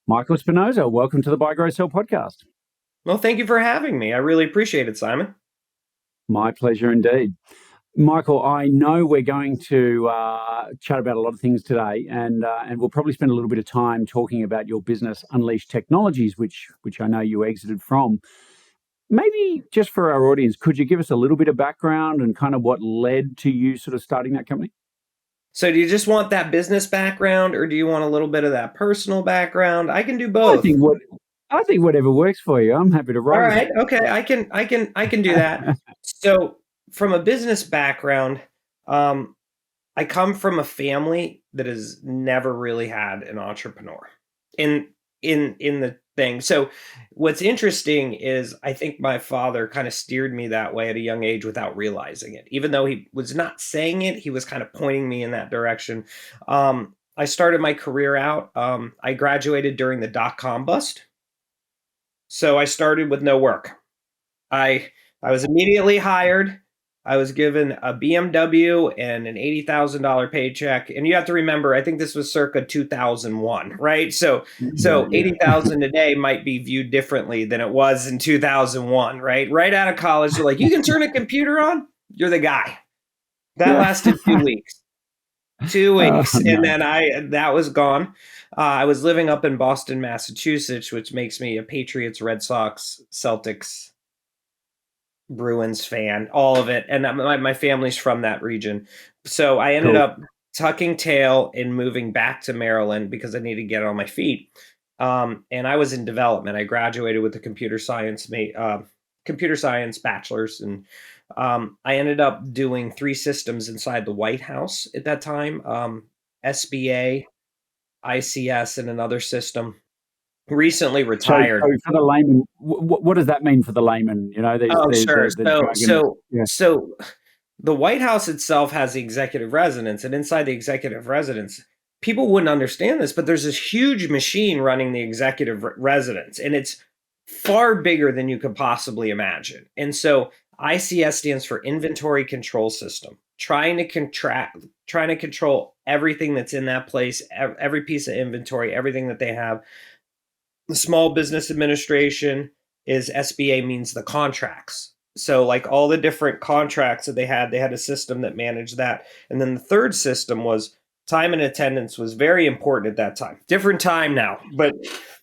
Michael Spinosa, welcome to the Buy, Grow, Sell podcast. Well, thank you for having me. I really appreciate it, Simon. My pleasure indeed. Michael, I know we're going to chat about a lot of things today, and we'll probably spend a little bit of time talking about your business, Unleashed Technologies, which I know you exited from. Maybe just for our audience, could you give us a little bit of background and kind of what led to you sort of starting that company? So, do you just want that business background, or do you want a little bit of that personal background? I can do I both. think what I think whatever works for you. I'm happy to All roll with right. Okay. I can do that. it. So, from a business background, um, I come from a family that has never really had an entrepreneur in in the thing. So what's interesting is I think my father kind of steered me that way at a young age without realizing it. Even though he was not saying it, he was kind of pointing me in that direction. I started my career out. I graduated during the dot-com bust. So I started with no work. I I was immediately hired. I was given a BMW and an $80,000 paycheck. And you have to remember, I think this was circa 2001, right? So Yeah, 80,000 a day might be viewed differently than it was in 2001, right? Right out of college, they're like, "You can turn a computer on? You're the guy." That yeah. lasted 2 weeks. 2 Oh, weeks, and no. then that was gone. I was living up in Boston, Massachusetts, which makes me a Patriots, Red Sox, Celtics, Bruins fan, all of it. And my family's from that region. So I ended Cool. up tucking tail and moving back to Maryland because I needed to get on my feet. And I was in development. I graduated with a computer science bachelor's, and I ended up doing 3 systems inside the White House at that time: SBA, ICS, and another system. Recently So retired. for the layman, what does that mean for the layman? You know, there's Oh, sure. the So jargon of so yeah, so the White House itself has the executive residence, and inside the executive residence, people wouldn't understand this, but there's this huge machine running the executive residence, and it's far bigger than you could possibly imagine. And so ICS stands for Inventory Control System, trying to control everything that's in that place, every piece of inventory, everything that they have. The Small Business Administration is SBA, means the contracts. So like all the different contracts that they had a system that managed that. And then the third system was time and attendance was very important at that time. Different time now, but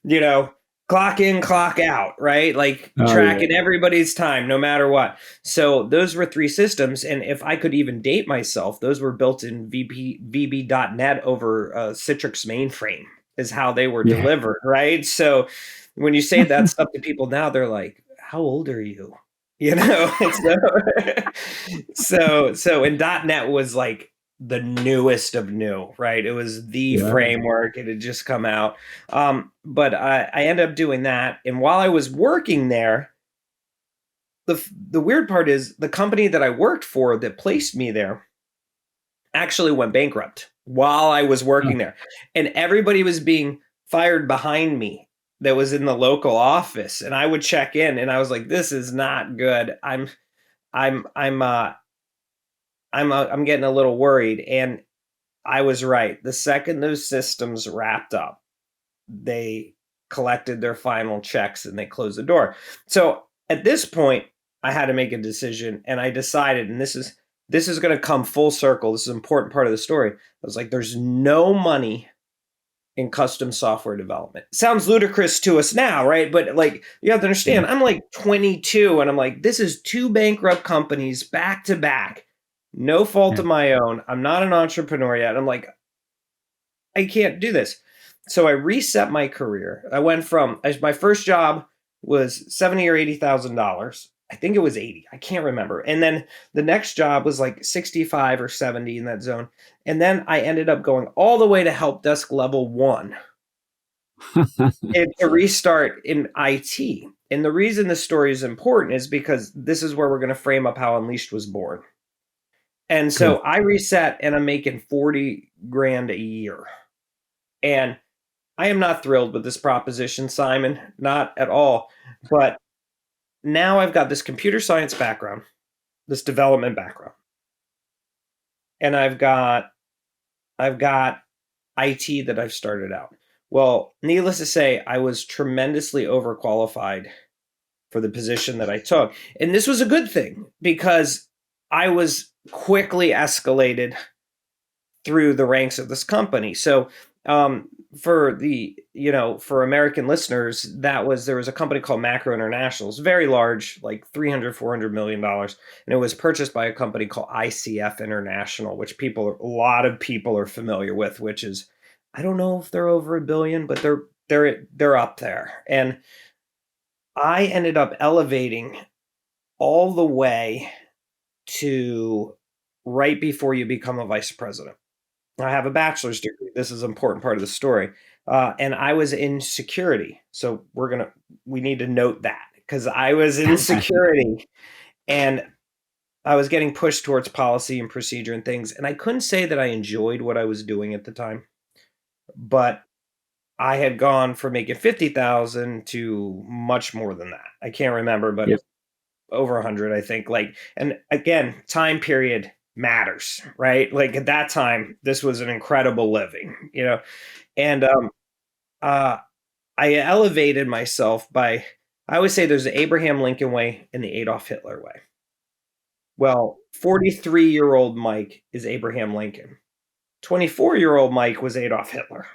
you know, clock in, clock out, right? Like oh yeah, tracking everybody's time no matter what. So those were 3 systems, and if I could even date myself, those were built in VB.NET over Citrix mainframe is how they were yeah. delivered, right? So when you say that stuff to people now, they're like, "How old are you?" You know, so and .NET was like the newest of new, right? It was the Yeah. framework. It had just come out. But I ended up doing that. And while I was working there, the weird part is the company that I worked for that placed me there actually went bankrupt while I was working there. And everybody was being fired behind me that was in the local office. And I would check in and I was like, this is not good. I'm I'm uh I'm getting a little worried. And I was right. The second those systems wrapped up, they collected their final checks and they closed the door. So at this point, I had to make a decision, and I decided, and this is going to come full circle. This is an important part of the story. I was like, there's no money in custom software development. Sounds ludicrous to us now, right? But like you have to understand, I'm like 22 and I'm like, this is 2 bankrupt companies back to back. No fault Yeah. of my own. I'm not an entrepreneur yet. I'm like, I can't do this. So I reset my career. I went from my first job was 70 or $80,000. I think it was 80. I can't remember. And then the next job was like 65 or 70 in that zone. And then I ended up going all the way to help desk level 1 and to restart in IT. And the reason this story is important is because this is where we're going to frame up how Unleashed was born. And so Cool. I reset and I'm making 40 grand a year. And I am not thrilled with this proposition, Simon, not at all. But now I've got this computer science background, this development background, and I've got IT that I've started out. Well, needless to say, I was tremendously overqualified for the position that I took. And this was a good thing because I was quickly escalated through the ranks of this company. So um, for American listeners, there was a company called Macro International. It's very large, like 300, $400 million. And it was purchased by a company called ICF International, which a lot of people are familiar with, which is, I don't know if they're over $1 billion, but they're up there. And I ended up elevating all the way to right before you become a vice president. I have a bachelor's degree. This is an important part of the story. And I was in security. So we need to note that because I was in security and I was getting pushed towards policy and procedure and things. And I couldn't say that I enjoyed what I was doing at the time, but I had gone from making 50,000 to much more than that. I can't remember, but Yep. over 100, I think. And again, time period matters, right? Like at that time, this was an incredible living, and uh, I elevated myself I always say there's the Abraham Lincoln way and the Adolf Hitler way. Well, 43-year-old Mike is Abraham Lincoln. 24-year-old Mike was Adolf Hitler,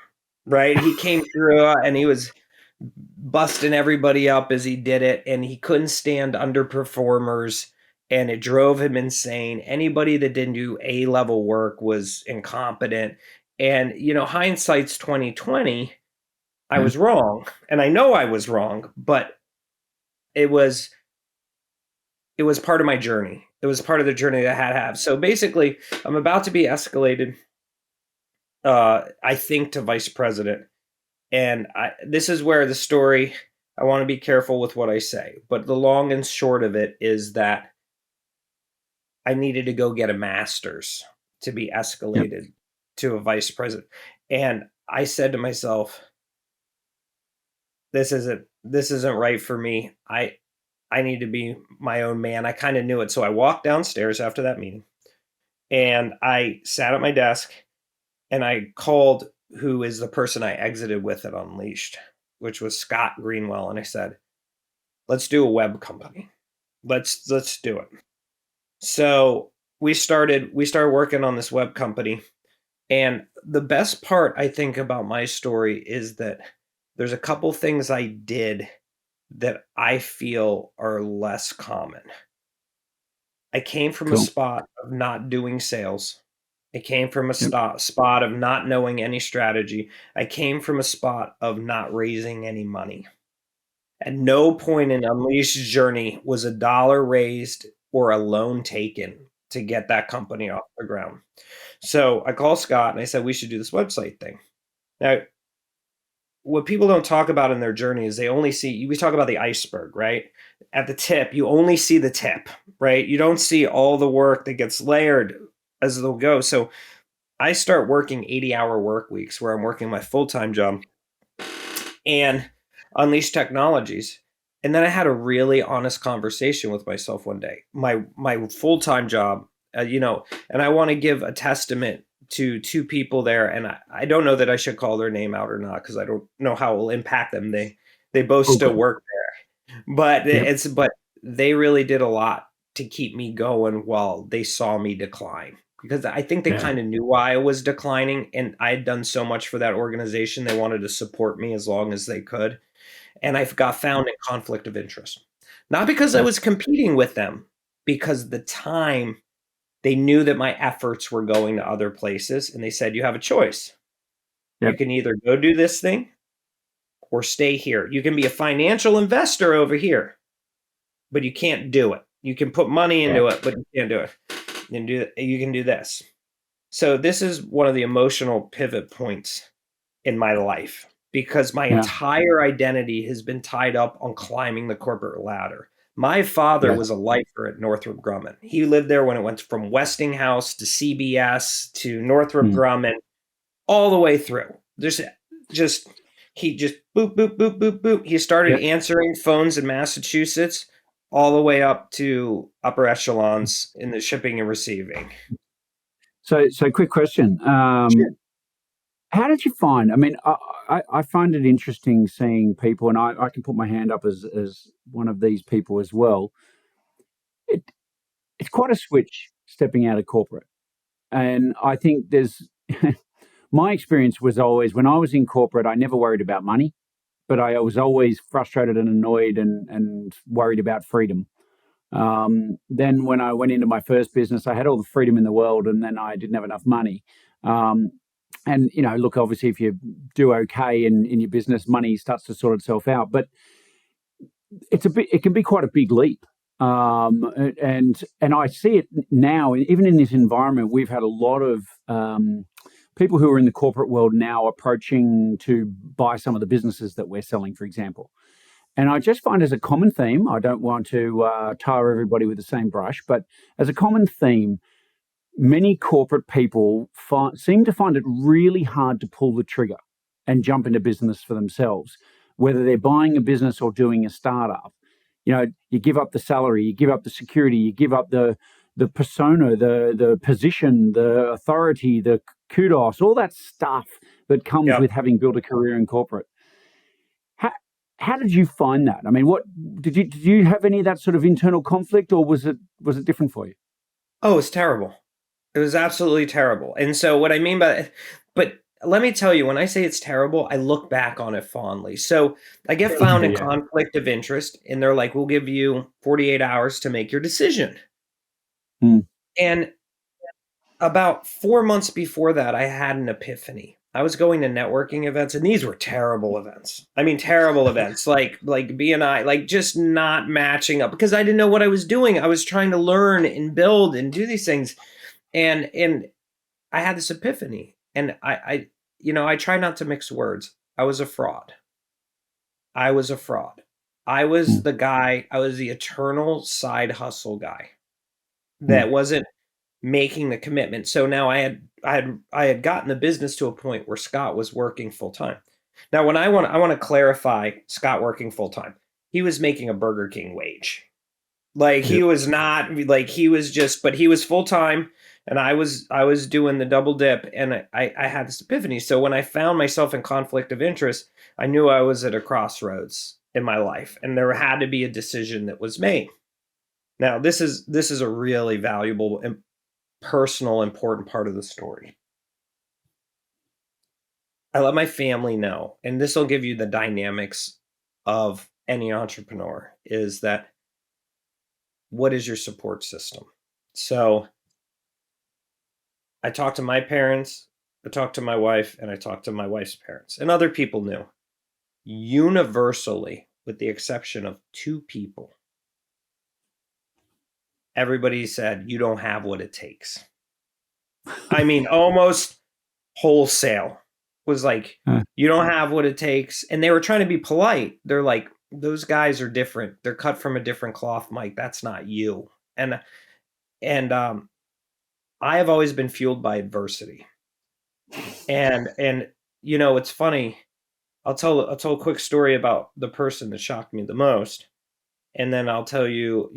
right? He came through and he was busting everybody up as he did it, and he couldn't stand underperformers, and it drove him insane. Anybody that didn't do A-level work was incompetent. And hindsight's 2020. I was wrong, and I know I was wrong, but it was part of my journey. It was part of the journey that I had to have. So basically, I'm about to be escalated, I think, to vice president. And this is where the story, I want to be careful with what I say, but the long and short of it is that I needed to go get a master's to be escalated to a vice president. And I said to myself, this isn't right for me. I need to be my own man. I kind of knew it. So I walked downstairs after that meeting and I sat at my desk and I called who is the person I exited with at Unleashed, which was Scott Greenwell. And I said, let's do a web company. Let's do it. So we started working on this web company. And the best part, I think, about my story is that there's a couple things I did that I feel are less common. I came from a spot of not doing sales. I came from a spot of not knowing any strategy. I came from a spot of not raising any money. At no point in Unleashed's journey was a dollar raised or a loan taken to get that company off the ground. So I called Scott and I said, we should do this website thing. Now, what people don't talk about in their journey is we talk about the iceberg, right? At the tip, you only see the tip, right? You don't see all the work that gets layered as they'll go. So I start working 80-hour work weeks where I'm working my full-time job and Unleash Technologies. And then I had a really honest conversation with myself one day. My full-time job, and I want to give a testament to two people there, and I don't know that I should call their name out or not because I don't know how it will impact them. They both still work there, but but they really did a lot to keep me going while they saw me decline, because I think they kind of knew why I was declining, and I had done so much for that organization. They wanted to support me as long as they could, and I got found in conflict of interest, not because I was competing with them, because the time. They knew that my efforts were going to other places, and they said, you have a choice. You can either go do this thing or stay here. You can be a financial investor over here, but you can't do it. You can put money into it, but you can't do it. You can do this. So this is one of the emotional pivot points in my life, because my entire identity has been tied up on climbing the corporate ladder. My father was a lifer at Northrop Grumman. He lived there when it went from Westinghouse to CBS to Northrop Grumman, all the way through. He just boop, boop, boop, boop, boop. He started answering phones in Massachusetts all the way up to upper echelons in the shipping and receiving. So quick question. Sure. How did you find? I mean, I find it interesting seeing people, and I can put my hand up as one of these people as well. It, it's quite a switch stepping out of corporate, and I think there's my experience was always when I was in corporate, I never worried about money, but I was always frustrated and annoyed and worried about freedom. Then when I went into my first business, I had all the freedom in the world, and then I didn't have enough money. Um, and look, obviously, if you do okay in your business, money starts to sort itself out. But it can be quite a big leap. And I see it now, even in this environment. We've had a lot of people who are in the corporate world now approaching to buy some of the businesses that we're selling, for example. And I just find as a common theme, I don't want to tar everybody with the same brush, but as a common theme, many corporate people seem to find it really hard to pull the trigger and jump into business for themselves, whether they're buying a business or doing a startup. You give up the salary, you give up the security, you give up the persona, the position, the authority, the kudos, all that stuff that comes Yeah. with having built a career in corporate. How, how did you find that? I mean, what did you have any of that sort of internal conflict, or was it different for you? Oh, it's terrible. It was absolutely terrible. And so what I mean by, but let me tell you, when I say it's terrible, I look back on it fondly. So I get found in Yeah. conflict of interest, and they're like, we'll give you 48 hours to make your decision. Mm. And about 4 months before that, I had an epiphany. I was going to networking events, and these were terrible events. I mean, terrible events, like BNI, like just not matching up because I didn't know what I was doing. I was trying to learn and build and do these things, and I had this epiphany, and I try not to mix words. I was a fraud. I was a fraud. I was Mm. the guy. I was the eternal side hustle guy Mm. that wasn't making the commitment. So now I had gotten the business to a point where Scott was working full time. Now, when I want to clarify Scott working full time. He was making a Burger King wage. Like he Yep. was not like he was just, but he was full time, and I was doing the double dip, and I had this epiphany. So when I found myself in conflict of interest, I knew I was at a crossroads in my life, and there had to be a decision that was made. Now this is a really valuable and personal, important part of the story. I let my family know, and this will give you the dynamics of any entrepreneur. Is that what is your support system? So I talked to my parents, I talked to my wife, and I talked to my wife's parents, and other people knew. Universally, with the exception of two people, everybody said, you don't have what it takes. I mean, almost wholesale was like, Uh, you don't have what it takes. And they were trying to be polite. They're like, those guys are different. They're cut from a different cloth, Mike. That's not you. And I have always been fueled by adversity. And it's funny. I'll tell a quick story about the person that shocked me the most, and then I'll tell you,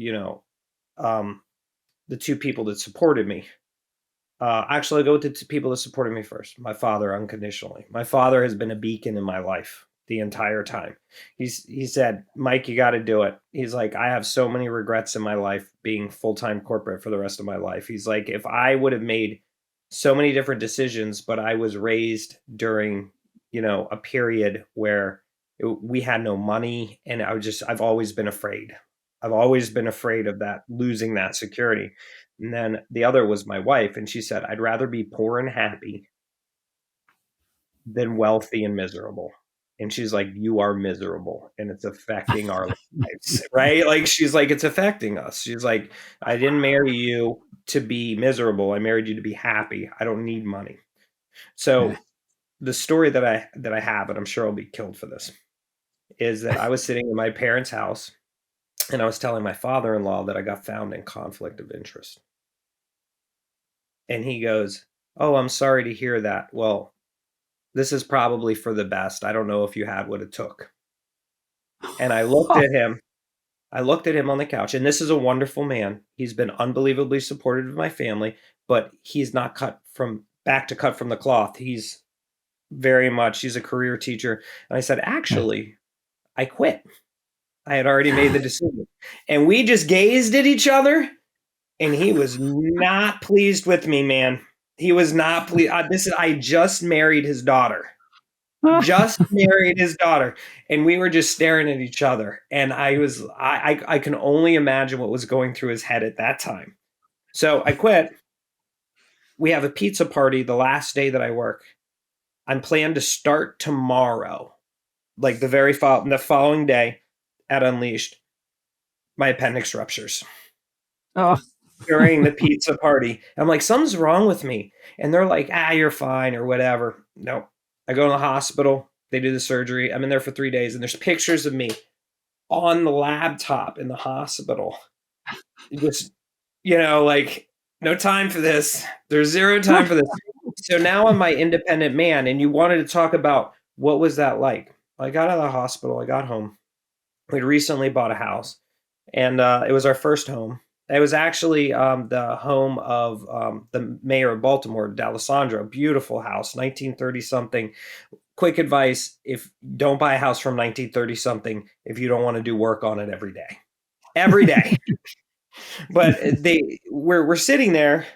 um, the two people that supported me. Actually, I'll go with the two people that supported me first. My father, unconditionally. My father has been a beacon in my life the entire time. He said, Mike, you got to do it. He's like, I have so many regrets in my life being full time corporate for the rest of my life. He's like, if I would have made so many different decisions, but I was raised during, a period where we had no money, and I've always been afraid. I've always been afraid of that, losing that security. And then the other was my wife, and she said, I'd rather be poor and happy than wealthy and miserable. And she's like, you are miserable, and it's affecting our lives, right? Like, she's like, it's affecting us. She's like, I didn't marry you to be miserable. I married you to be happy. I don't need money. yeah. So the story that I have, and I'm sure I'll be killed for this, is that I was sitting in my parents' house, and I was telling my father-in-law that I got found in conflict of interest. And he goes, oh, I'm sorry to hear that. Well, this is probably for the best. I don't know if you had what it took. And I looked at him on the couch, and this is a wonderful man. He's been unbelievably supportive of my family, but he's not cut from the cloth. He's very much. She's a career teacher. And I said, actually, I quit. I had already made the decision. And we just gazed at each other, and he was not pleased with me, man. He was not pleased. I just married his daughter. Just married his daughter. And we were just staring at each other. And I can only imagine what was going through his head at that time. So I quit. We have a pizza party the last day that I work. I'm planned to start tomorrow, like the following day at Unleashed. My appendix ruptures Oh, during the pizza party. I'm like, something's wrong with me. And they're like, you're fine or whatever. No, I go to the hospital. They do the surgery. I'm in there for 3 days, and there's pictures of me on the laptop in the hospital. Just, like, no time for this. There's zero time for this. So now I'm my independent man, and you wanted to talk about what was that like? I got out of the hospital. I got home. We'd recently bought a house, and it was our first home. It was actually the home of the mayor of Baltimore, D'Alessandro. Beautiful house, 1930 something. Quick advice: if don't buy a house from 1930 something, if you don't want to do work on it every day. But we're sitting there,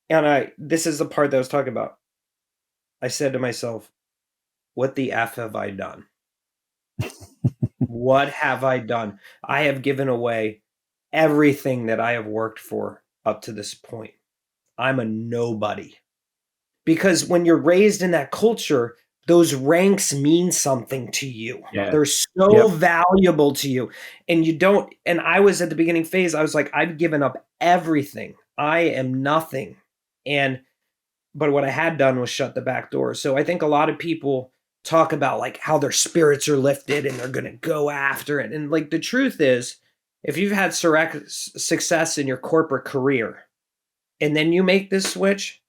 and this is the part that I was talking about. I said to myself, "What the f have I done? What have I done? I have given away everything that I have worked for up to this point. I'm a nobody." Because when you're raised in that culture, those ranks mean something to you. yeah. They're so valuable to you. And I was at the beginning phase, I was like, I've given up everything. I am nothing. But what I had done was shut the back door. So I think a lot of people talk about like how their spirits are lifted and they're going to go after it. And like the truth is, if you've had success in your corporate career and then you make this switch,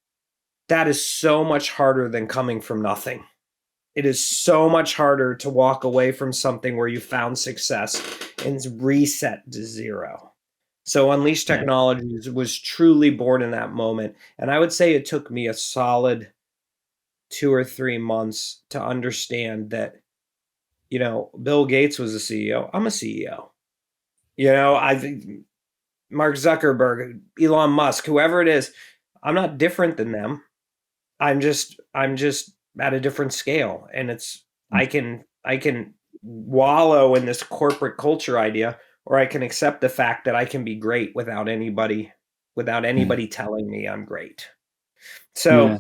that is so much harder than coming from nothing. It is so much harder to walk away from something where you found success and reset to zero. So Unleashed Technologies was truly born in that moment. And I would say it took me a solid 2 or 3 months to understand that, Bill Gates was a CEO. I'm a CEO. Mark Zuckerberg, Elon Musk, whoever it is, I'm not different than them. I'm just at a different scale, and I can wallow in this corporate culture idea, or I can accept the fact that I can be great without anybody telling me I'm great. So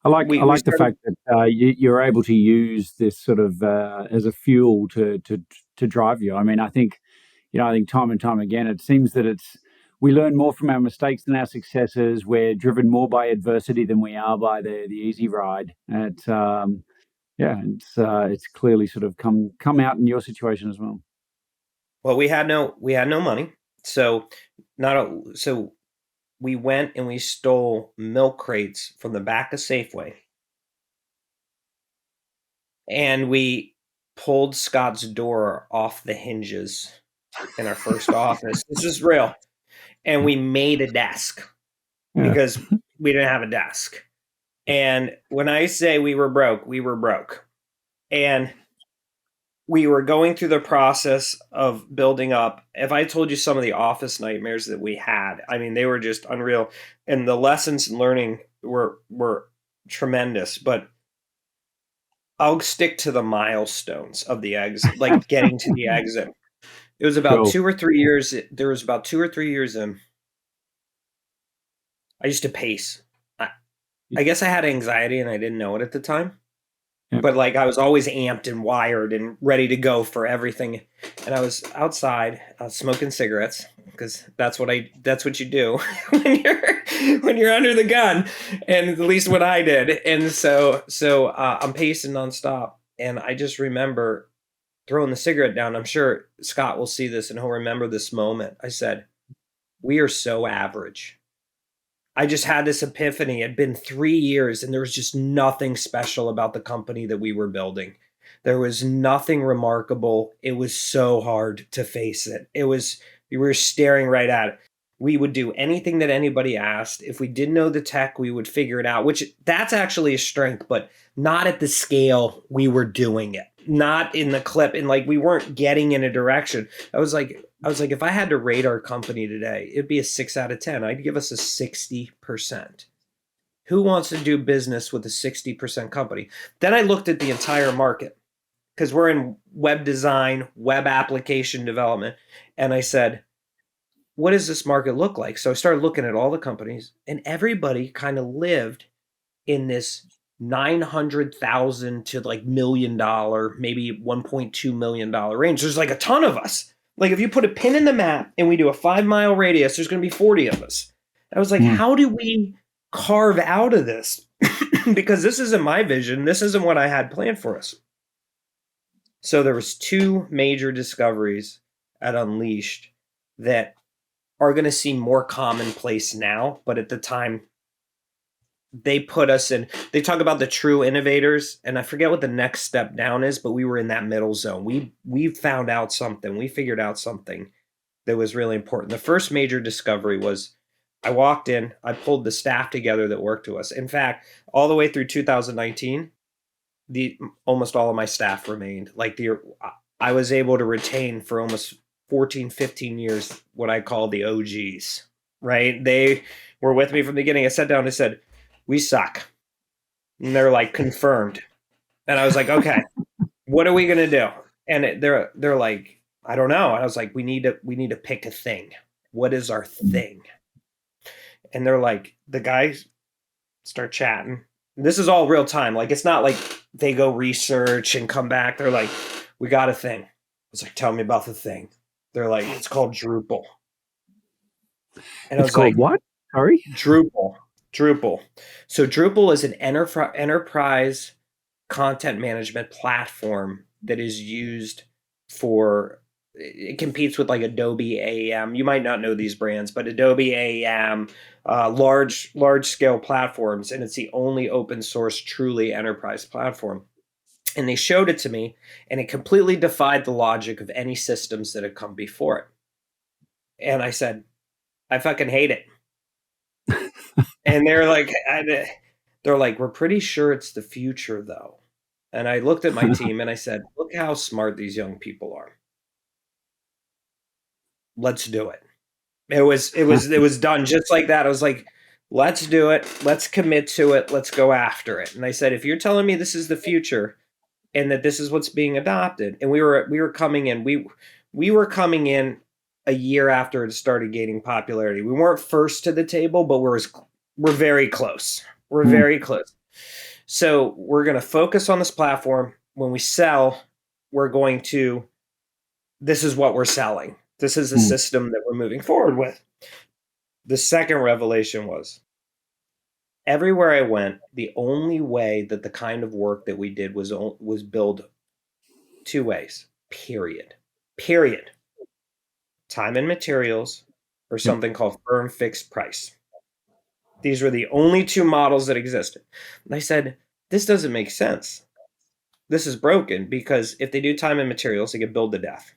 I like the fact that you're able to use this sort of as a fuel to drive you. I mean, I think time and time again, it seems that we learn more from our mistakes than our successes. We're driven more by adversity than we are by the easy ride. It's clearly sort of come out in your situation as well. Well, we had no money, so we went and we stole milk crates from the back of Safeway, and we pulled Scott's door off the hinges in our first office. This is real. And we made a desk because we didn't have a desk. And when I say we were broke, we were broke. And we were going through the process of building up. If I told you some of the office nightmares that we had, I mean, they were just unreal. And the lessons learning were tremendous. But I'll stick to the milestones of the exit, like getting to the exit. It was about 2 or 3 years. There was about 2 or 3 years in. I used to pace. I guess I had anxiety and I didn't know it at the time. But like I was always amped and wired and ready to go for everything. And I was outside smoking cigarettes because that's what you do when you're under the gun, and at least what I did. And so I'm pacing nonstop, and I just remember throwing the cigarette down. I'm sure Scott will see this and he'll remember this moment. I said, "We are so average." I just had this epiphany. It had been 3 years, and there was just nothing special about the company that we were building. There was nothing remarkable. It was so hard to face it. We were staring right at it. We would do anything that anybody asked. If we didn't know the tech, we would figure it out, which that's actually a strength, but not at the scale we were doing it. Not in the clip, and like we weren't getting in a direction. I was like, if I had to rate our company today, it'd be a 6 out of 10. I'd give us a 60%. Who wants to do business with a 60% company? Then I looked at the entire market because we're in web design, web application development. And I said, what does this market look like? So I started looking at all the companies, and everybody kind of lived in this 900,000 to like $1 million, maybe $1.2 million range. There's like a ton of us. Like if you put a pin in the map and we do a 5-mile radius, there's going to be 40 of us. I was like, how do we carve out of this? Because this isn't my vision. This isn't what I had planned for us. So there was 2 major discoveries at Unleashed that are going to seem more commonplace now, but at the time they put us in, they talk about the true innovators, and I forget what the next step down is, but we were in that middle zone. We found out something. We figured out something that was really important. The first major discovery was I walked in, I pulled the staff together that worked to us. In fact, all the way through 2019, almost all of my staff remained. I was able to retain for almost 14, 15 years what I call the OGs, right? They were with me from the beginning. I sat down and said, we suck. And they're like, confirmed. And I was like, okay, what are we going to do? And they're like, I don't know. And I was like, we need to pick a thing. What is our thing? And they're like, the guys start chatting. This is all real time. Like, it's not like they go research and come back. They're like, we got a thing. I was like, tell me about the thing. They're like, it's called Drupal. And it's called like, what? Sorry? Drupal. So Drupal is an enterprise content management platform that is used for, it competes with like Adobe AEM. You might not know these brands, but Adobe AEM, large scale platforms, and it's the only open source truly enterprise platform. And they showed it to me, and it completely defied the logic of any systems that had come before it. And I said, I fucking hate it. And they're like, we're pretty sure it's the future though. And I looked at my team and I said, look how smart these young people are. Let's do it. It was done just like that. I was like, let's do it. Let's commit to it. Let's go after it. And I said, if you're telling me this is the future and that this is what's being adopted, and we were coming in, we were coming in a year after it started gaining popularity. We weren't first to the table, but we're very close. We're very close. So we're going to focus on this platform. When we sell, this is what we're selling. This is the system that we're moving forward with. The second revelation was, everywhere I went, the only way that the kind of work that we did was build 2 ways, period. Time and materials, or something called firm fixed price. These were the only 2 models that existed. And I said, this doesn't make sense. This is broken, because if they do time and materials, they get billed to death.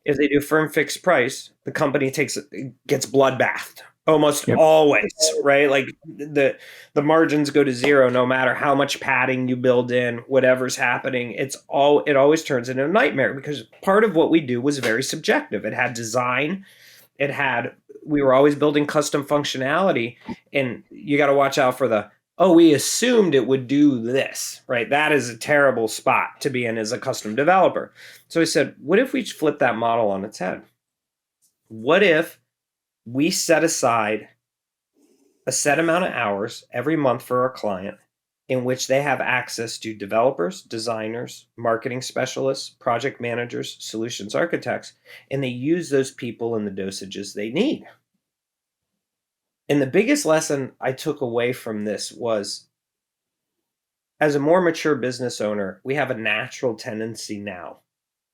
If they do firm fixed price, the company gets bloodbathed almost always, right? Like the margins go to zero no matter how much padding you build in, whatever's happening. It always turns into a nightmare, because part of what we do was very subjective. It had design, we were always building custom functionality, and you got to watch out for we assumed it would do this, right? That is a terrible spot to be in as a custom developer. So I said, what if we flip that model on its head? What if we set aside a set amount of hours every month for our client in which they have access to developers, designers, marketing specialists, project managers, solutions architects, and they use those people in the dosages they need? And the biggest lesson I took away from this was, as a more mature business owner, we have a natural tendency now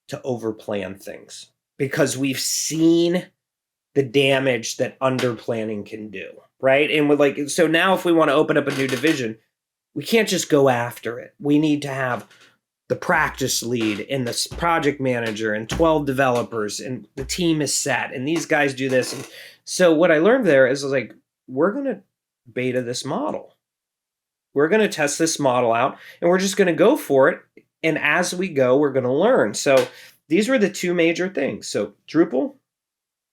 to overplan things, because we've seen the damage that underplanning can do, right? And so now if we want to open up a new division, we can't just go after it. We need to have the practice lead and the project manager and 12 developers, and the team is set, and these guys do this. And So what I learned there is like, we're going to beta this model. We're going to test this model out and we're just going to go for it. And as we go, we're going to learn. So these were the two major things. So Drupal,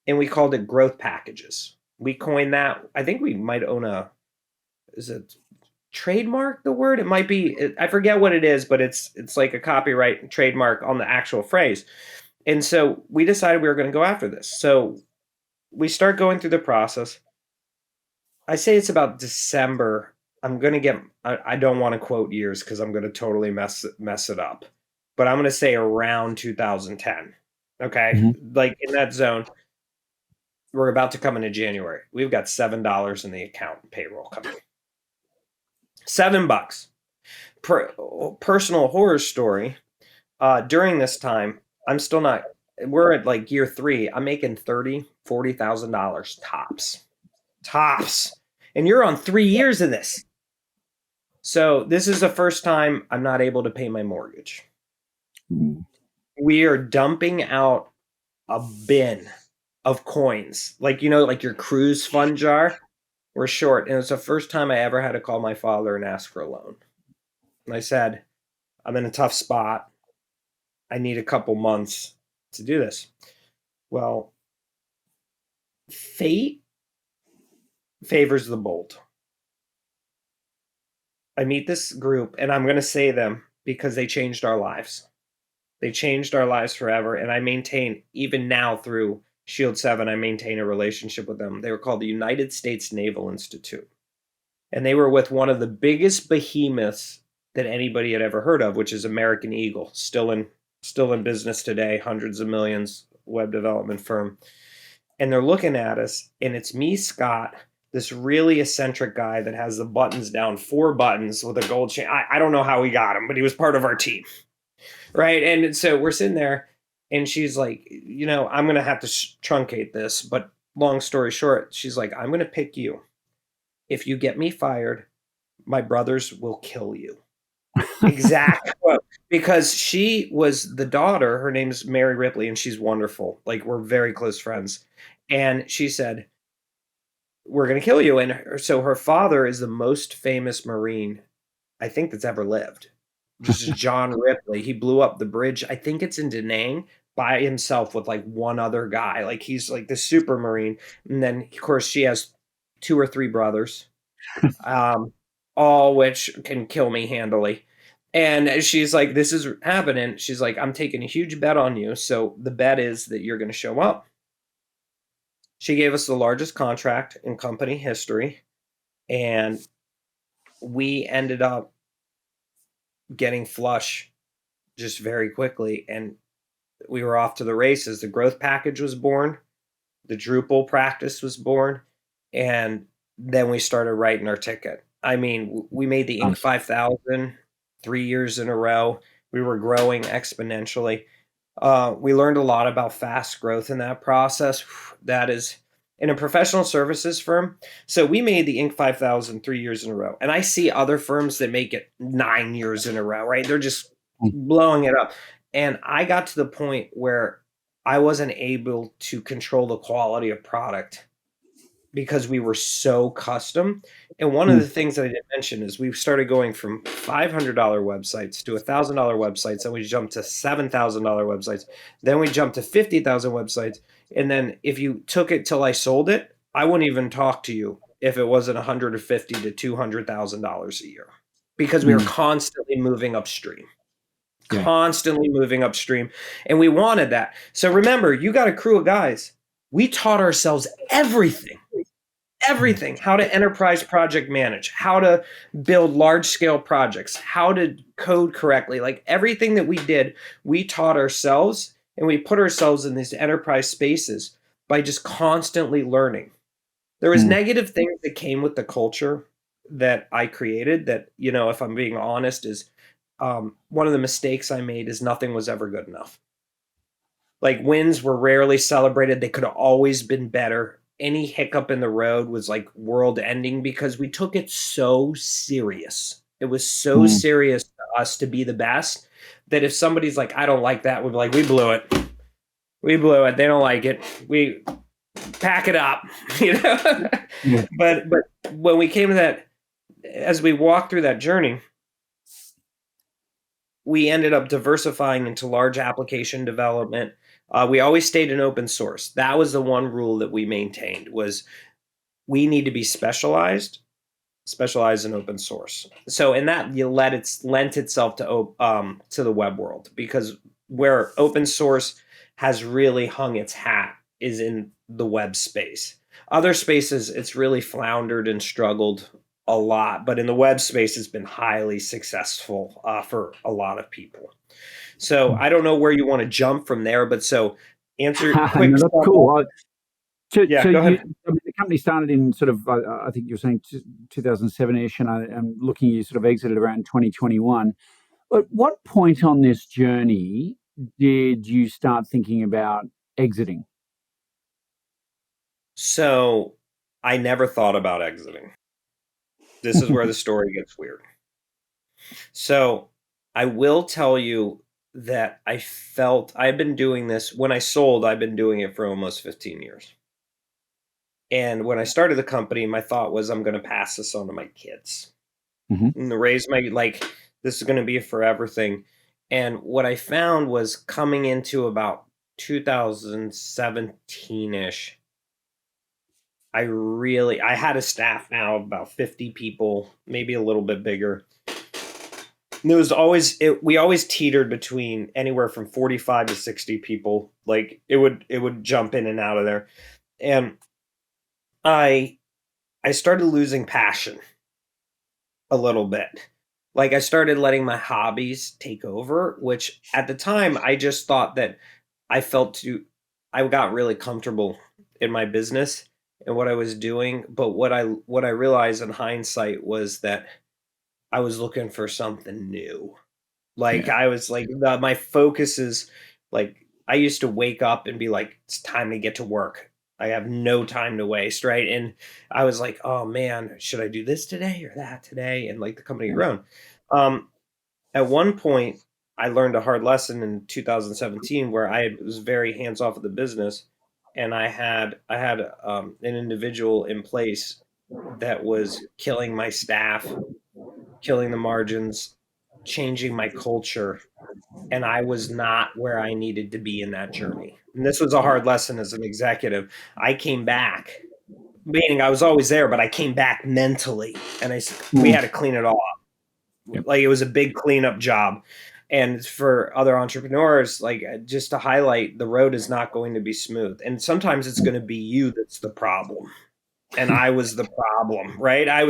and we called it growth packages. We coined that. I think we might own is it trademark the word? It might be, I forget what it is, but it's like a copyright trademark on the actual phrase. And so we decided we were going to go after this. So we start going through the process. I say it's about December. I'm going to get, I don't want to quote years because I'm going to totally mess it up, but I'm going to say around 2010. Okay. Mm-hmm. Like in that zone. We're about to come into January. We've got $7 in the account payroll coming. $7. Personal horror story. During this time, I'm still not, we're at like year 3. I'm making $30,000, $40,000 tops. And you're on 3 years of this. So this is the first time I'm not able to pay my mortgage. We are dumping out a bin of coins, like, like your cruise fund jar. We're short. And it's the first time I ever had to call my father and ask for a loan. And I said, I'm in a tough spot. I need a couple months to do this. Well, fate favors the bold. I meet this group, and I'm going to say them because they changed our lives. They changed our lives forever. And I maintain, even now through Shield 7, I maintain a relationship with them. They were called the United States Naval Institute. And they were with one of the biggest behemoths that anybody had ever heard of, which is American Eagle, still in business today, hundreds of millions, web development firm. And they're looking at us, and it's me, Scott, this really eccentric guy that has the buttons down, 4 buttons with a gold chain. I don't know how we got him, but he was part of our team. Right. And so we're sitting there and she's like, I'm going to have to truncate this. But long story short, she's like, I'm going to pick you. If you get me fired, my brothers will kill you. Exactly. Because she was the daughter. Her name's Mary Ripley, and she's wonderful. Like, we're very close friends. And she said, we're going to kill you. And so her father is the most famous Marine I think that's ever lived. This is John Ripley. He blew up the bridge. I think it's in Da Nang by himself with like one other guy. Like, he's like the super Marine. And then, of course, she has 2 or 3 brothers, all which can kill me handily. And she's like, this is happening. She's like, I'm taking a huge bet on you. So the bet is that you're going to show up. She gave us the largest contract in company history. And we ended up getting flush just very quickly, and we were off to the races. The growth package was born, the Drupal practice was born, and then we started writing our ticket. I mean, we made the Inc. 5000 3 years in a row. We were growing exponentially. We learned a lot about fast growth in that process. That is in a professional services firm. So we made the Inc. 5000 3 years in a row. And I see other firms that make it 9 years in a row, right? They're just blowing it up. And I got to the point where I wasn't able to control the quality of product because we were so custom. And one of the things that I didn't mention is we started going from $500 websites to $1,000 websites, and we jumped to $7,000 websites. Then we jumped to 50,000 websites. And then if you took it till I sold it, I wouldn't even talk to you if it wasn't $150,000 to $200,000 a year, because we were constantly moving upstream. Constantly moving upstream. And we wanted that. So remember, you got a crew of guys. We taught ourselves everything, how to enterprise project manage, how to build large scale projects, how to code correctly. Like, everything that we did, we taught ourselves, and we put ourselves in these enterprise spaces by just constantly learning. There was negative things that came with the culture that I created that, if I'm being honest, is one of the mistakes I made is nothing was ever good enough. Like, wins were rarely celebrated. They could have always been better. Any hiccup in the road was like world ending because we took it so serious. It was so serious to us to be the best that if somebody's like, I don't like that, we'd be like, we blew it. We blew it. They don't like it. pack it up, you know. Yeah. But when we came to that, as we walked through that journey, we ended up diversifying into large application development. We always stayed in open source. That was the one rule that we maintained, was we need to be specialized in open source. So in that, you lent itself to the web world, because where open source has really hung its hat is in the web space. Other spaces, it's really floundered and struggled a lot, but in the web space, it's been highly successful for a lot of people. So I don't know where you want to jump from there, but so answer quick. No, that's cool. So Yeah, go you, ahead. I mean, the company started in sort of, I think you're saying 2007-ish, and I'm looking, you sort of exited around 2021. At what point on this journey did you start thinking about exiting? So I never thought about exiting. This is where the story gets weird. So I will tell you that I've been doing this. When I sold, I've been doing it for almost 15 years. And when I started the company, my thought was, I'm going to pass this on to my kids Mhm. and raise this is going to be a forever thing. And what I found was, coming into about 2017-ish, I had a staff now of about 50 people, maybe a little bit bigger. There was we always teetered between anywhere from 45 to 60 people. Like it would jump in and out of there. And I started losing passion a little bit. Like I started letting my hobbies take over, which at the time I just thought that I got really comfortable in my business and what I was doing. But what I realized in hindsight was that I was looking for something new. Like Yeah. I was like, my focus is like, I used to wake up and be like, it's time to get to work. I have no time to waste, right? And I was like, oh man, should I do this today or that today? And like the company had Yeah. grown. At one point, I learned a hard lesson in 2017 where was very hands off of the business, and I had an individual in place that was killing my staff, killing the margins, changing my culture, and I was not where I needed to be in that journey. And this was a hard lesson as an executive. I came back, meaning I was always there, but I came back mentally, and we Mm. had to clean it all up. Yep. Like it was a big cleanup job. And for other entrepreneurs, like just to highlight, the road is not going to be smooth. And sometimes it's going to be you that's the problem. And I was the problem, right? I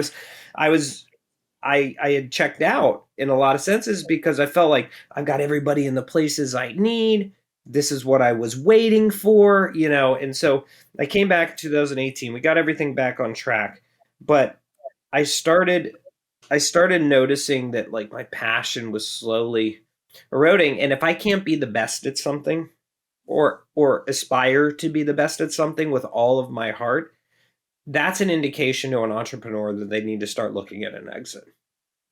had checked out in a lot of senses because I felt like I've got everybody in the places I need. This is what I was waiting for, you know. And so I came back in 2018. We got everything back on track, but I started noticing that like my passion was slowly eroding. And if I can't be the best at something, or aspire to be the best at something with all of my heart, that's an indication to an entrepreneur that they need to start looking at an exit.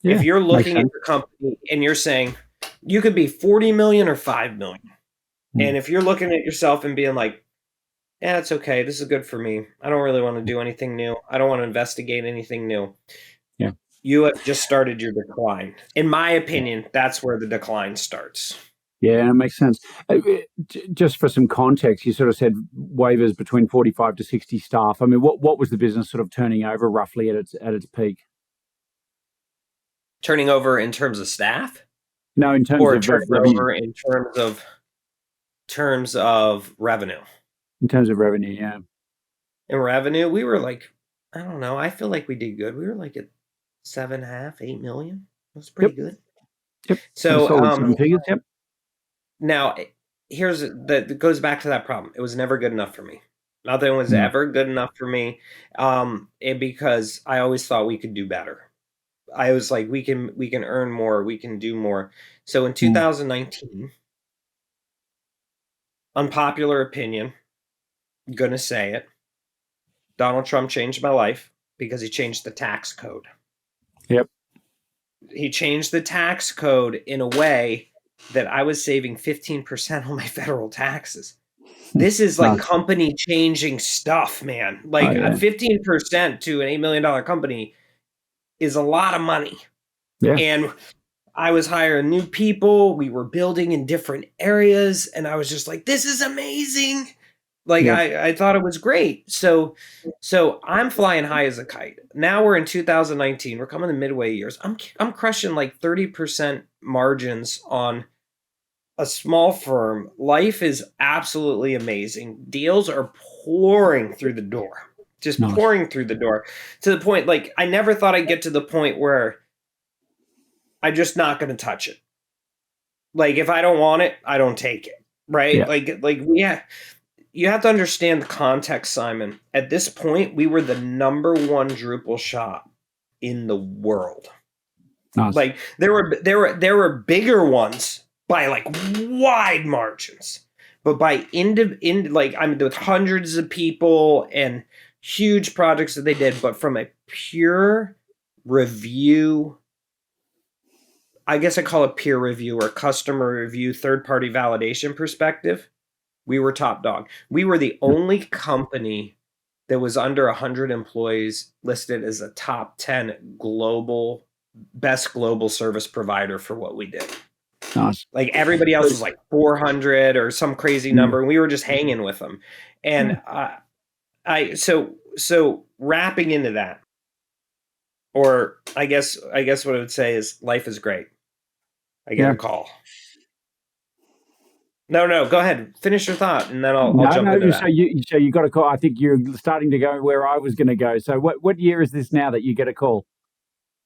If Yeah. you're Makes looking at sense. your company and you're saying you could be 40 million or 5 million, Mm. and if you're looking at yourself and being like, yeah, it's okay, this is good for me, I don't really want to do anything new, I don't want to investigate anything new, Yeah. you have just started your decline. In my opinion, that's where the decline starts. Yeah, it makes sense. Just for some context, you sort of said waivers between 45 to 60 staff. I mean, what was the business sort of turning over roughly at its peak? Turning over in terms of staff, No, in terms or of turning revenue. over in terms of revenue? In terms of revenue, yeah. In revenue, we were like, I don't know, I feel like we did good. We were like at 7.5, 8 million. That's pretty Yep. good. Yep. So So solid seven figures. Yep. now that goes back to that problem. It was never good enough for me. Nothing was Mm. ever good enough for me, because I always thought we could do better. I was like, we can earn more, we can do more. So in Mm. 2019, unpopular opinion, gonna say it, Donald Trump changed my life because he changed the tax code. Yep. He changed the tax code in a way that I was saving 15% on my federal taxes. This is like Nice. company changing stuff, man. Oh, Like yeah. 15% to an $8 million company is a lot of money. Yeah. And I was hiring new people. We were building in different areas. And I was just like, this is amazing. Like Yeah. I thought it was great. So I'm flying high as a kite. Now we're in 2019. We're coming to midway years. I'm crushing like 30% margins on a small firm. Life is absolutely amazing. Deals are pouring through the door. Just Nice. pouring through the door to the point like I never thought I'd get to the point where I'm just not going to touch it. Like if I don't want it, I don't take it. Right? Yeah. Like yeah. You have to understand the context, Simon. At this point, we were the number one Drupal shop in the world. Nice. Like there were bigger ones by like wide margins, but by like I mean with hundreds of people and huge projects that they did, but from a pure review, I guess I call it peer review or customer review, third party validation perspective. We were top dog. We were the only company that was under 100 employees listed as a top 10 global best global service provider for what we did. Nice. Like everybody else was like 400 or some crazy number, and we were just hanging with them. And so wrapping into that, or I guess what I would say is life is great. I get a call. No, go ahead. Finish your thought, and then I'll jump into that. So you got a call. I think you're starting to go where I was going to go. So what year is this now that you get a call?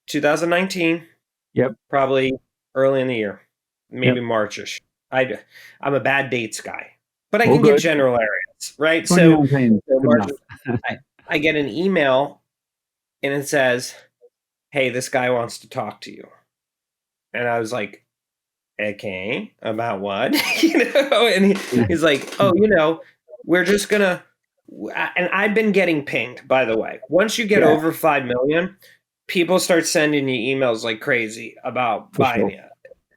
2019. Yep. Probably early in the year, maybe Marchish. I'm a bad dates guy, but I can get general areas, right? So March, I get an email, and it says, "Hey, this guy wants to talk to you," and I was like, "Okay, about what?" And he's like, "Oh, we're just gonna." And I've been getting pinged, by the way. Once you get over 5 million, people start sending you emails like crazy about buying it.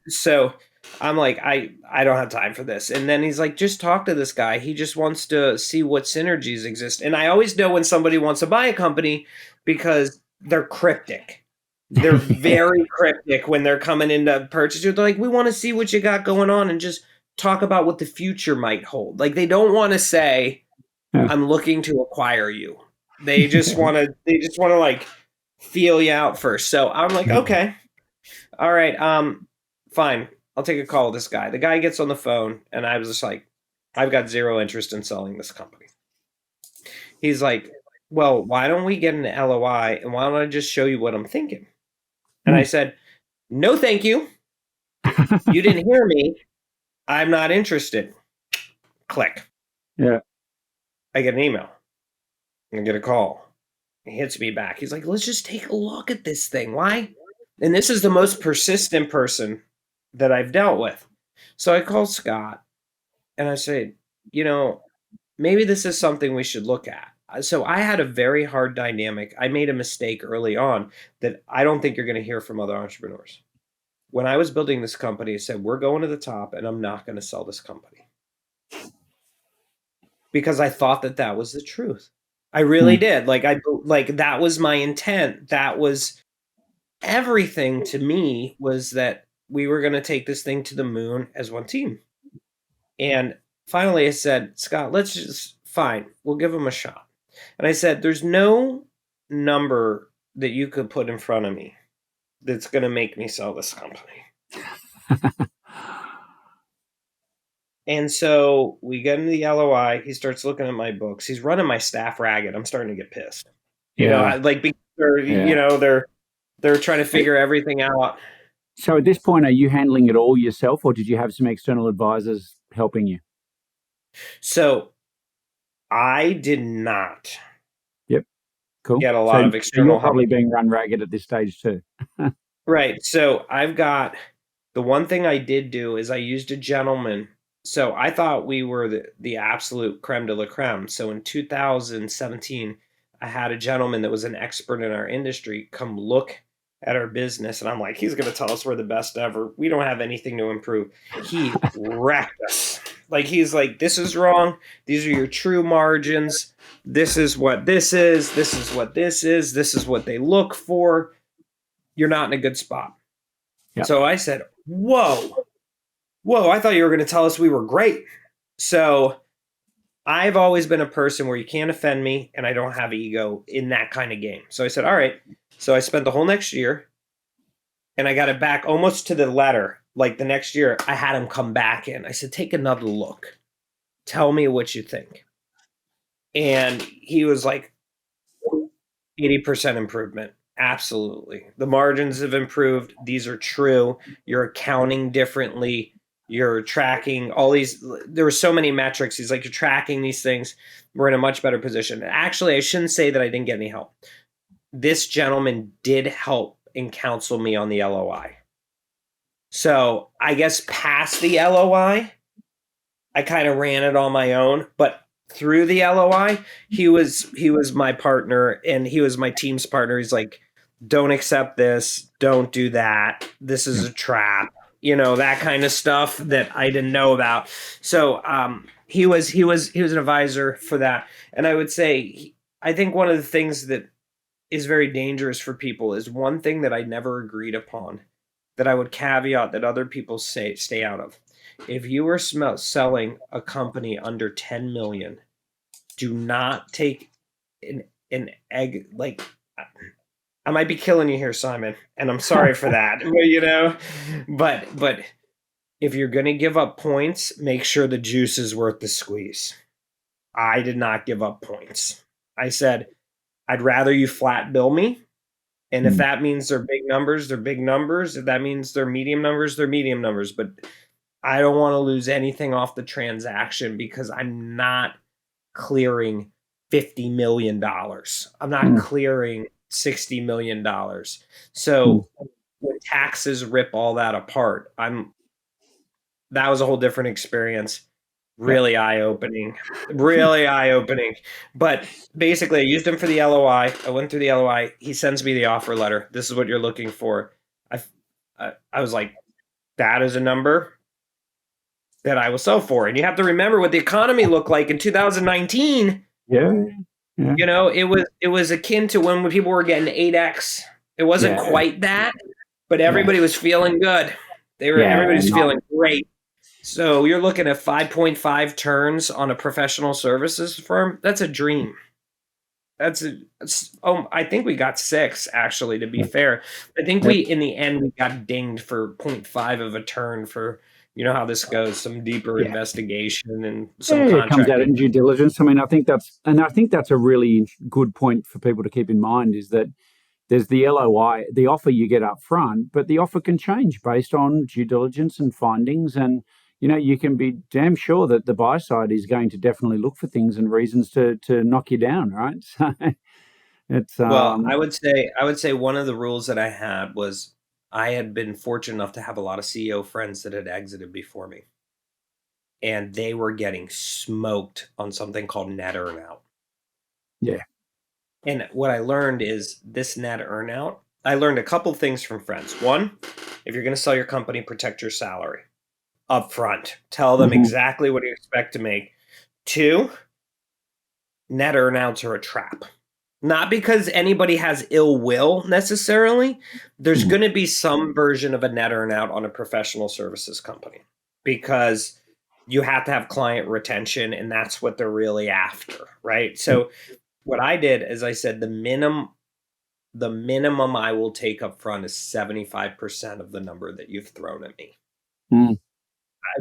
So I'm like, I don't have time for this. And then he's like, just talk to this guy. He just wants to see what synergies exist. And I always know when somebody wants to buy a company because they're cryptic. They're very cryptic when they're coming into purchase. They're like, we want to see what you got going on and just talk about what the future might hold. Like they don't want to say, I'm looking to acquire you. They just want to like feel you out first. So I'm like, okay, all right, fine. I'll take a call with this guy. The guy gets on the phone, and I was just like, I've got zero interest in selling this company. He's like, well, why don't we get an LOI, and why don't I just show you what I'm thinking? And I said, no, thank you. You didn't hear me. I'm not interested. Click. Yeah. I get an email. I get a call. He hits me back. He's like, let's just take a look at this thing. Why? And this is the most persistent person that I've dealt with. So I called Scott and I said, maybe this is something we should look at. So I had a very hard dynamic. I made a mistake early on that I don't think you're going to hear from other entrepreneurs. When I was building this company, I said, we're going to the top and I'm not going to sell this company. Because I thought that was the truth. I really did. Like that was my intent. That was everything to me, was that we were going to take this thing to the moon as one team. And finally I said, Scott, we'll give him a shot. And I said, there's no number that you could put in front of me that's going to make me sell this company. And so we get into the LOI. He starts looking at my books. He's running my staff ragged. I'm starting to get pissed. Because they're trying to figure everything out. So at this point, are you handling it all yourself, or did you have some external advisors helping you? So I did not. Yep. Cool. Get a lot of external you're probably being run ragged at this stage too. Right. So I've got, the one thing I did do is I used a gentleman. So I thought we were the absolute creme de la creme. So in 2017, I had a gentleman that was an expert in our industry come look at our business. And I'm like, he's going to tell us we're the best ever. We don't have anything to improve. He wrecked us. Like, he's like, this is wrong. These are your true margins. This is what this is. This is what this is. This is what they look for. You're not in a good spot. Yep. So I said, whoa, I thought you were going to tell us we were great. So I've always been a person where you can't offend me and I don't have ego in that kind of game. So I said, all right. So I spent the whole next year and I got it back almost to the letter. Like the next year, I had him come back in. I said, take another look. Tell me what you think. And he was like, 80% improvement. Absolutely. The margins have improved. These are true. You're accounting differently. You're tracking all these. There were so many metrics. He's like, you're tracking these things. We're in a much better position. Actually, I shouldn't say that I didn't get any help. This gentleman did help and counsel me on the LOI. So I guess past the LOI, I kind of ran it on my own, but through the LOI, he was my partner and he was my team's partner. He's like, don't accept this, don't do that. This is a trap, that kind of stuff that I didn't know about. So he was an advisor for that. And I would say, I think one of the things that is very dangerous for people is one thing that I never agreed upon, that I would caveat that other people stay out of. If you are selling a company under 10 million, do not take an egg. Like, I might be killing you here, Simon, and I'm sorry for that. But if you're going to give up points, make sure the juice is worth the squeeze. I did not give up points. I said, I'd rather you flat bill me. And if that means they're big numbers, they're big numbers. If that means they're medium numbers, they're medium numbers. But I don't want to lose anything off the transaction because I'm not clearing $50 million. I'm not clearing $60 million. So when taxes rip all that apart, that was a whole different experience. Really eye-opening. But basically, I used him for the LOI. I went through the LOI. He sends me the offer letter. This is what you're looking for. I was like, that is a number that I will sell for. And you have to remember what the economy looked like in 2019. Yeah. It was akin to when people were getting 8X. It wasn't quite that, but everybody was feeling good. Everybody's feeling great. So you're looking at 5.5 turns on a professional services firm. That's a dream. I think we got 6, actually, to be fair. I think in the end, we got dinged for 0.5 of a turn for, how this goes, some deeper investigation and some contracting. It comes out in due diligence. I mean, I think that's a really good point for people to keep in mind, is that there's the LOI, the offer you get up front, but the offer can change based on due diligence and findings. And, you can be damn sure that the buy side is going to definitely look for things and reasons to knock you down, right? So it's I would say one of the rules that I had was I had been fortunate enough to have a lot of CEO friends that had exited before me. And they were getting smoked on something called net earnout. Yeah. And what I learned is this net earnout, I learned a couple things from friends. One, if you're going to sell your company, protect your salary up front. Tell them exactly what you expect to make. 2, net earnouts are a trap. Not because anybody has ill will necessarily. There's going to be some version of a net earnout on a professional services company because you have to have client retention, and that's what they're really after, right? So what I did is I said the minimum I will take up front is 75% of the number that you've thrown at me.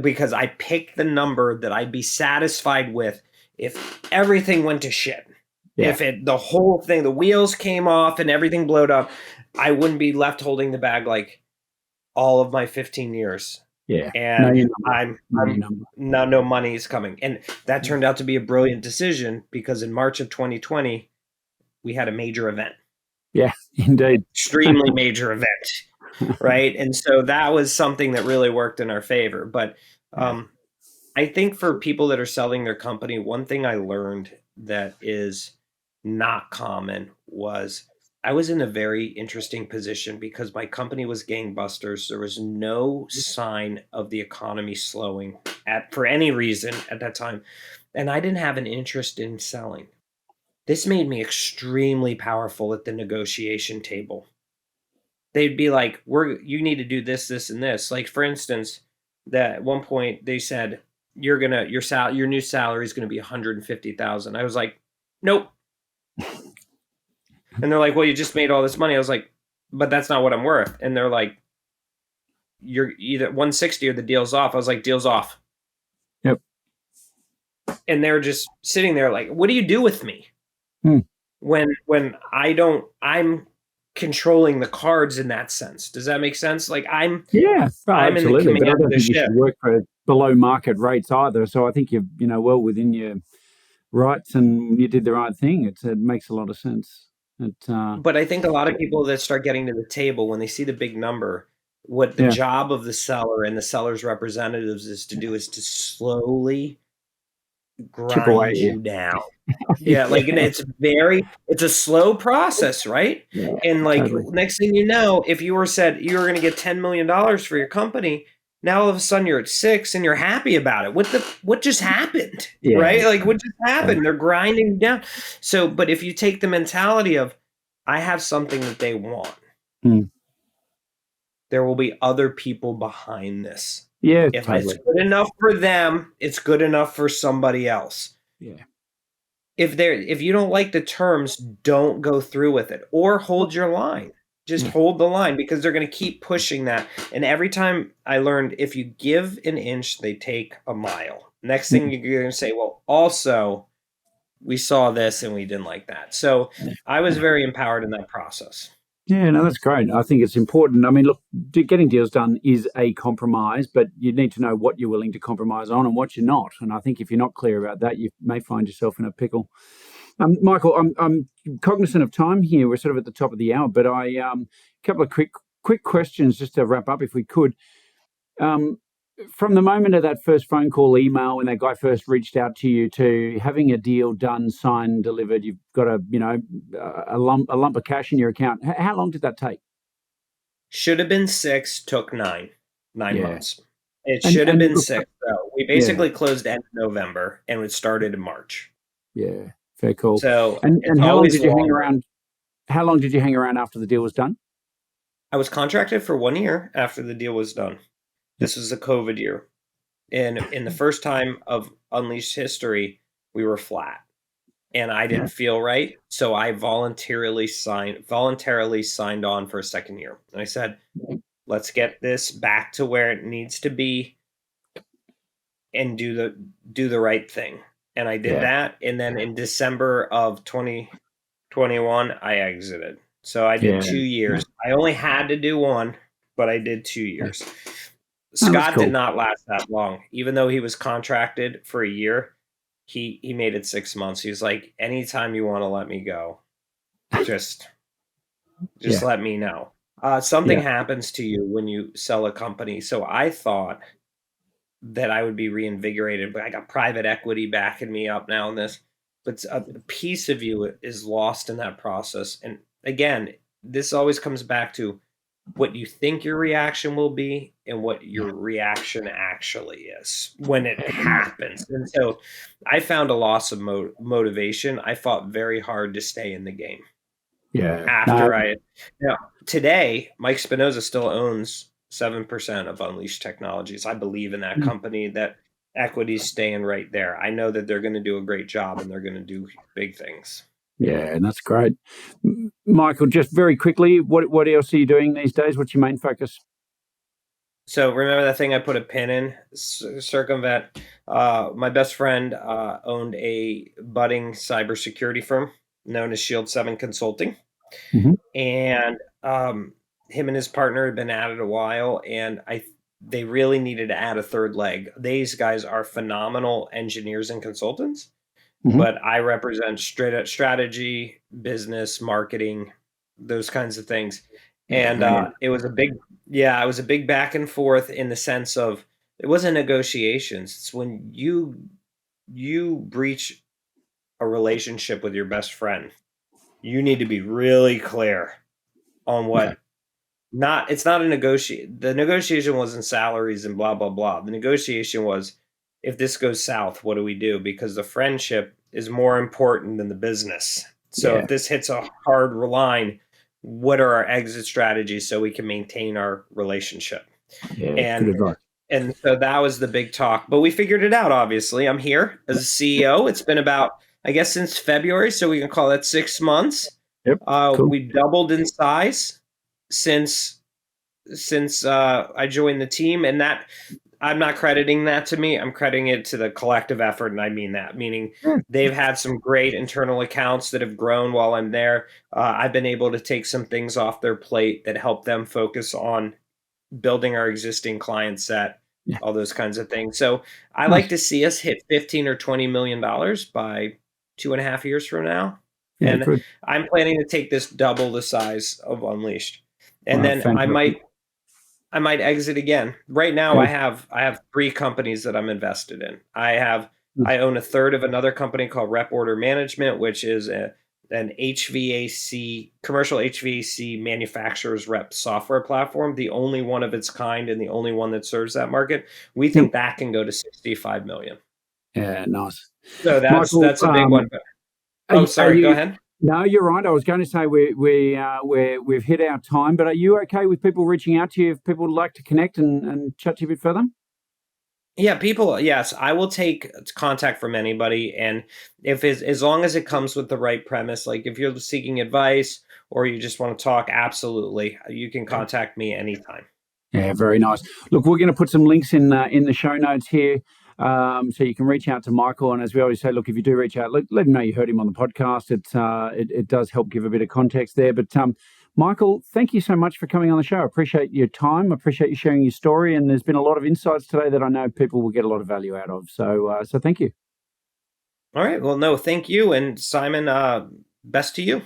Because I picked the number that I'd be satisfied with if everything went to shit. Yeah. If the whole thing, the wheels came off and everything blowed up, I wouldn't be left holding the bag like all of my 15 years. Yeah. And no money is coming. And that turned out to be a brilliant decision because in March of 2020, we had a major event. Yeah, indeed. Extremely major event. Right. And so that was something that really worked in our favor. But I think for people that are selling their company, one thing I learned that is not common was I was in a very interesting position because my company was gangbusters. There was no sign of the economy slowing for any reason at that time, and I didn't have an interest in selling. This made me extremely powerful at the negotiation table. They'd be like, you need to do this, this, and this." Like, for instance, that at one point they said, your new salary is gonna be 150,000. I was like, "Nope." And they're like, "Well, you just made all this money." I was like, "But that's not what I'm worth." And they're like, "You're either 160 or the deal's off." I was like, "Deal's off." Yep. And they're just sitting there like, "What do you do with me?" Hmm. When I'm controlling the cards in that sense. Does that make sense? Like, Yeah, I'm in the absolutely. But I command of don't the think you ship. should work for below market rates either. So I think you're, well within your rights, and you did the right thing. It makes a lot of sense. But I think a lot of people that start getting to the table, when they see the big number, what the Yeah, job of the seller and the seller's representatives is to do is to slowly chip away. grind you down. Yeah, Yeah, like, and it's a slow process, right? yeah, And like, totally. next thing you know, if you were said you were going to get $10 million for your company, now all of a sudden you're at 6 and you're happy about it. What just happened? Yeah, Right? Like, what just totally. happened? They're grinding you down. So, but if you take the mentality of, I have something that they want, Mm. there will be other people behind this. Yeah, If it's totally. good enough for them, it's good enough for somebody else. Yeah. If you don't like the terms, don't go through with it, or hold your line. Just Yeah. hold the line, because they're going to keep pushing that. And every time I learned, if you give an inch, they take a mile. Next thing you're going to say, well, also, we saw this and we didn't like that. So I was very empowered in that process. Yeah, no, that's great. I think it's important. I mean, look, getting deals done is a compromise, but you need to know what you're willing to compromise on and what you're not. And I think if you're not clear about that, you may find yourself in a pickle. Michael, I'm cognizant of time here. We're sort of at the top of the hour, but a couple of quick questions just to wrap up, if we could. Um, from the moment of that first phone call, email, when that guy first reached out to you, to having a deal done, signed, delivered, you've got a lump of cash in your account. How long did that take? Should have been 6, took 9 Yeah, months. It should have and been look, 6, though. We yeah, basically closed end of November, and it started in March. yeah, fair call. So And it's how long always did you hang longer. around? How long did you hang around after the deal was done? I was contracted for 1 year after the deal was done. Yep. This was a COVID year. And in the first time of Unleashed history, we were flat. And I Yeah, didn't feel right. So I voluntarily signed on for a second year. And I said, let's get this back to where it needs to be and do the right thing. And I did yeah, that. And then in December of 2021, I exited. So I did yeah, 2 years. yeah. I only had to do one, but I did 2 years. Oh, that's Scott did cool. not last that long. Even though he was contracted for a year, he made it 6 months. He was like, anytime you want to let me go, just Yeah, let me know. Something yeah, happens to you when you sell a company. So I thought that I would be reinvigorated, but I got private equity backing me up now in this. But a piece of you is lost in that process. And again, this always comes back to what you think your reaction will be and what your reaction actually is when it happens. And so I found a loss of motivation. I fought very hard to stay in the game yeah. No, after today, Mike Spinosa still owns 7% of Unleashed Technologies. I believe in that company, that equity's staying right there. I know that they're going to do a great job and they're going to do big things. yeah, and that's great. Michael, just very quickly, what else are you doing these days? What's your main focus? So remember that thing I put a pin in, circumvent. My best friend owned a budding cybersecurity firm known as Shield 7 Consulting. Mm-hmm. And him and his partner had been at it a while, and they really needed to add a third leg. These guys are phenomenal engineers and consultants, Mm-hmm. but I represent straight up strategy, business, marketing, those kinds of things. Yeah, And brilliant. it was a big back and forth, in the sense of, it wasn't negotiations. It's when you breach a relationship with your best friend, you need to be really clear on what. It's not a negotiation. The negotiation wasn't salaries and blah blah blah. The negotiation was, if this goes south, what do we do? Because the friendship is more important than the business. So if this hits a hard line, what are our exit strategies so we can maintain our relationship? Yeah, good advice. And so that was the big talk. But we figured it out, obviously. I'm here as a CEO. It's been about, I guess, since February, so we can call that 6 months. Yep. Cool. We doubled in size since I joined the team, and that I'm not crediting that to me. I'm crediting it to the collective effort, and I mean that. Meaning they've had some great internal accounts that have grown while I'm there. I've been able to take some things off their plate that help them focus on building our existing client set, all those kinds of things. So I like to see us hit 15 or $20 million by 2.5 years from now. Yeah, and good. I'm planning to take this double the size of Unleashed. And then fantastic. I might exit again. Right now, I have 3 companies that I'm invested in. I own a third of another company called Rep Order Management, which is an HVAC commercial HVAC manufacturer's rep software platform, the only one of its kind and the only one that serves that market. We think that can go to 65 million. Yeah, nice. So that's a big one. Sorry, go ahead. No, you're right. I was going to say we've hit our time, but are you okay with people reaching out to you if people would like to connect and chat to you a bit further? Yeah, people. Yes, I will take contact from anybody, and as long as it comes with the right premise, like if you're seeking advice or you just want to talk, absolutely, you can contact me anytime. Yeah, very nice. Look, we're going to put some links in the show notes here, so you can reach out to Michael. And as we always say, look, if you do reach out, let him know you heard him on the podcast. It does help give a bit of context there. But Michael, thank you so much for coming on the show. I appreciate your time. I appreciate you sharing your story. And there's been a lot of insights today that I know people will get a lot of value out of. So thank you. All right. Well, no, thank you. And Simon, best to you.